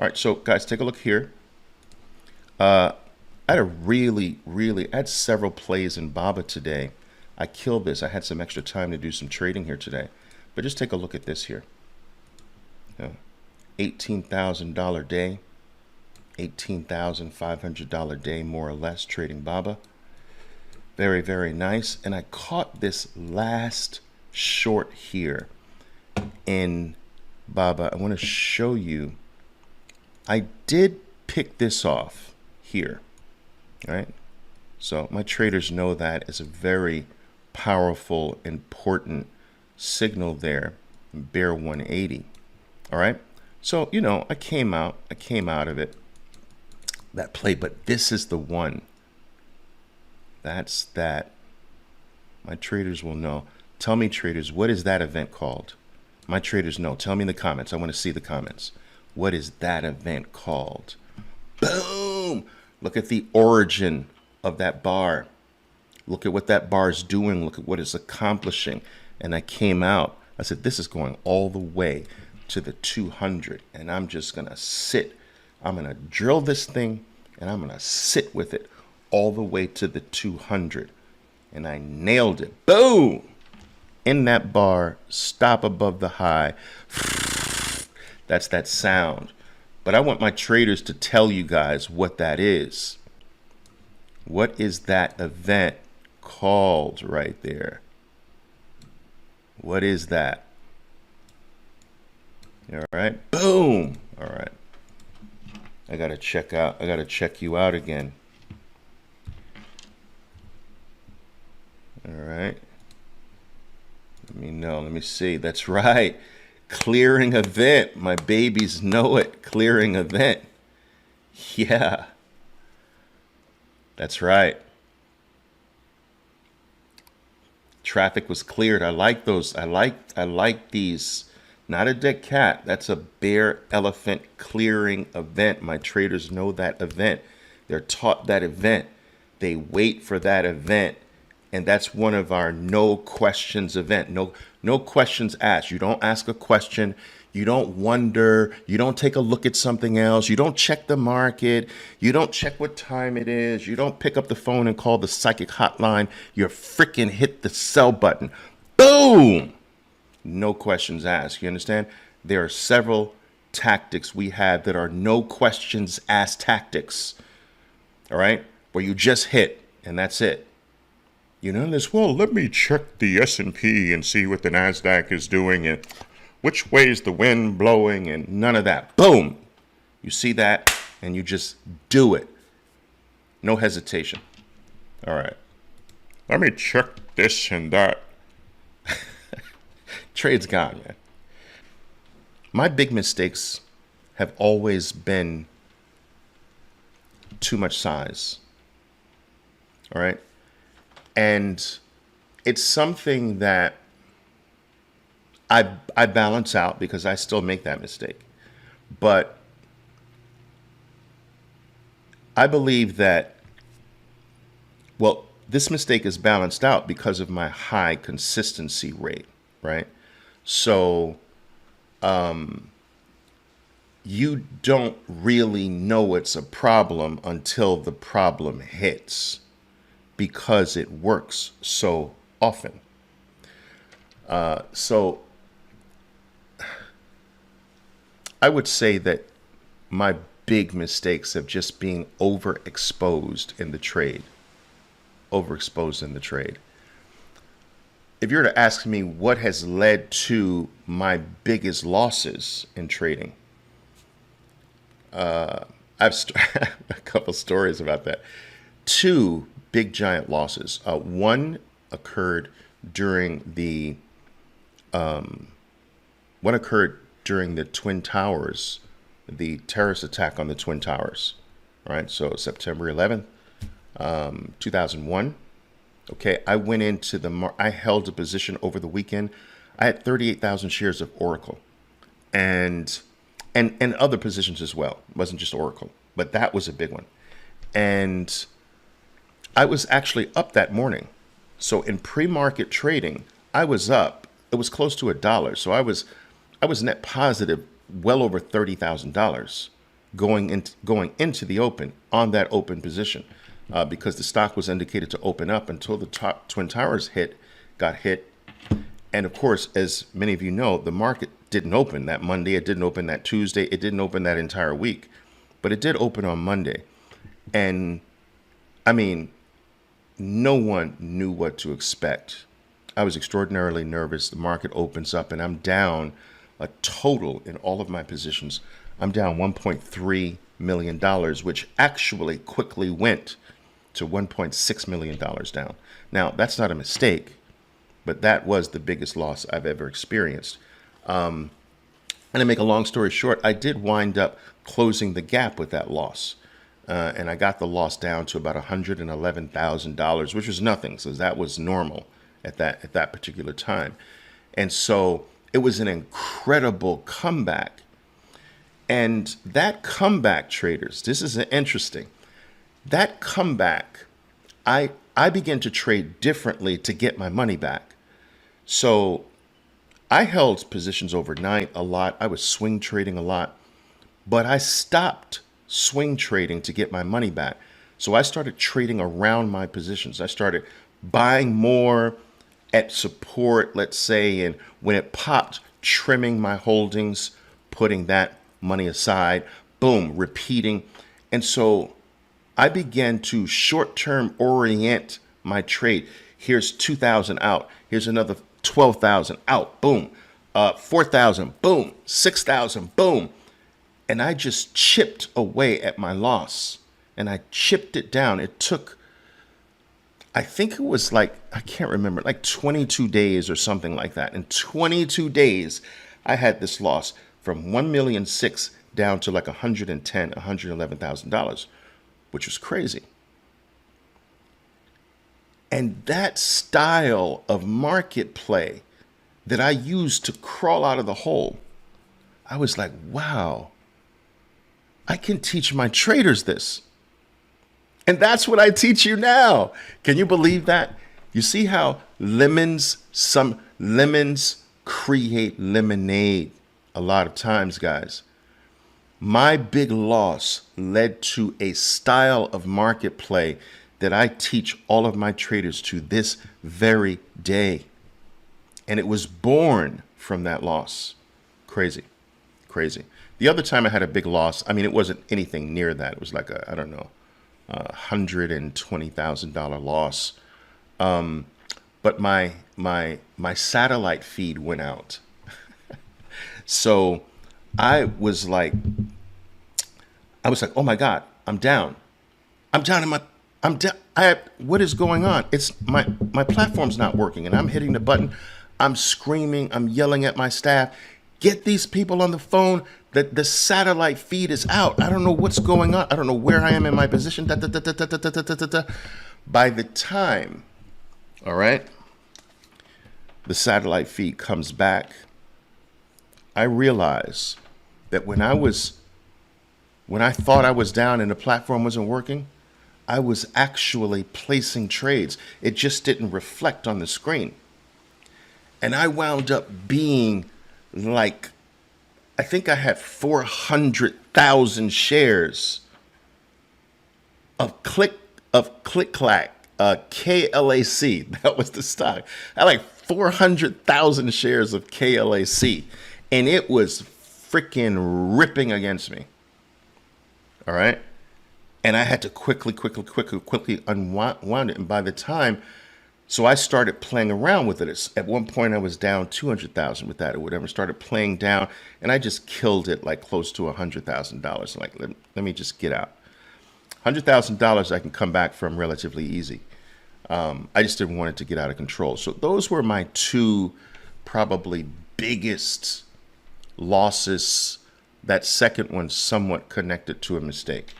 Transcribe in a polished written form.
All right, so guys, take a look here. I had several plays in Baba today. I killed this. I had some extra time to do some trading here today. But just take a look at this here. $18,000 day, $18,500 day, more or less, trading Baba. Very, very nice. And I caught this last short here in Baba. I want to show you. I did pick this off here, right? So my traders know that is a very powerful, important signal there, bear 180. All right. So, you know, I came out of it, that play, but this is the one. That's that. My traders will know. Tell me, traders, what is that event called? My traders know. Tell me in the comments. I want to see the comments. What is that event called? Boom! Look at the origin of that bar. Look at what that bar is doing. Look at what it's accomplishing. And I came out. I said, this is going all the way to the 200. And I'm just going to sit. I'm going to drill this thing. And I'm going to sit with it all the way to the 200. And I nailed it. Boom! In that bar, stop above the high. That's that sound. But I want my traders to tell you guys what that is. What is that event called right there? What is that? All right. Boom. All right. I got to check you out again. All right. Let me know. Let me see. That's right. Clearing event. My babies know it. Clearing event. Yeah. That's right. Traffic was cleared. I like those. I like these. Not a dead cat. That's a bear elephant clearing event. My traders know that event. They're taught that event. They wait for that event. And that's one of our no questions event. No questions asked. You don't ask a question. You don't wonder. You don't take a look at something else. You don't check the market. You don't check what time it is. You don't pick up the phone and call the psychic hotline. You freaking hit the sell button. Boom! No questions asked. You understand? There are several tactics we have that are no questions asked tactics. All right? Where you just hit and that's it. You know this, well, let me check the S&P and see what the NASDAQ is doing and which way is the wind blowing and none of that. Boom! You see that and you just do it. No hesitation. All right. Let me check this and that. Trade's gone, man. My big mistakes have always been too much size. All right? And it's something that I balance out because I still make that mistake. But I believe that, well, this mistake is balanced out because of my high consistency rate, right? So you don't really know it's a problem until the problem hits, because it works so often. So I would say that my big mistakes of just being overexposed in the trade. If you were to ask me what has led to my biggest losses in trading, I've a couple stories about that. Two big giant losses. One occurred during the Twin Towers, the terrorist attack on the Twin Towers. All right, so September 11th, 2001. Okay, I went into I held a position over the weekend. I had 38,000 shares of Oracle, and other positions as well. It wasn't just Oracle, but that was a big one. And I was actually up that morning. So in pre-market trading, I was up. It was close to $1. So I was net positive well over $30,000. going into the open on that open position, because the stock was indicated to open up until the top Twin Towers got hit. And of course, as many of you know, the market didn't open that Monday. It didn't open that Tuesday. It didn't open that entire week, but it did open on Monday. And I mean, no one knew what to expect. I was extraordinarily nervous. The market opens up and I'm down a total in all of my positions. I'm down $1.3 million, which actually quickly went to $1.6 million down. Now, that's not a mistake, but that was the biggest loss I've ever experienced. And to make a long story short, I did wind up closing the gap with that loss. And I got the loss down to about $111,000, which was nothing. So that was normal at that particular time. And so it was an incredible comeback. And that comeback, traders, this is interesting. That comeback, I began to trade differently to get my money back. So I held positions overnight a lot. I was swing trading a lot, but I stopped swing trading to get my money back. So I started trading around my positions. I started buying more at support, let's say, and when it popped, trimming my holdings, putting that money aside, boom, repeating. And so I began to short-term orient my trade. Here's 2,000 out. Here's another 12,000 out. Boom. 4,000. Boom. 6,000. Boom. And I just chipped away at my loss. And I chipped it down. It took, I think it was like, I can't remember, like 22 days or something like that. In 22 days, I had this loss from $1.6 million down to like $110,000, $111,000, which was crazy. And that style of market play that I used to crawl out of the hole, I was like, wow, I can teach my traders this. And that's what I teach you now. Can you believe that? You see how some lemons create lemonade a lot of times, guys. My big loss led to a style of market play that I teach all of my traders to this very day. And it was born from that loss. Crazy, crazy. The other time I had a big loss, I mean, it wasn't anything near that. It was like a, I don't know, $120,000 loss. But my satellite feed went out. So I was like, oh my God, I'm down. I'm down. What is going on? It's my platform's not working, and I'm hitting the button. I'm screaming. I'm yelling at my staff. Get these people on the phone. That the satellite feed is out. I don't know what's going on. I don't know where I am in my position. By the time, all right, the satellite feed comes back, I realize that when I thought I was down and the platform wasn't working, I was actually placing trades. It just didn't reflect on the screen. And I wound up being like, I think I had 400,000 shares of Click Clack, KLAC. That was the stock. I had like 400,000 shares of KLAC, and it was freaking ripping against me. All right. And I had to quickly unwind it. And by the time, so I started playing around with it. At one point, I was down 200,000 with that or whatever. Started playing down, and I just killed it like close to $100,000. Like, let me just get out. $100,000 I can come back from relatively easy. I just didn't want it to get out of control. So those were my two probably biggest losses. That second one somewhat connected to a mistake.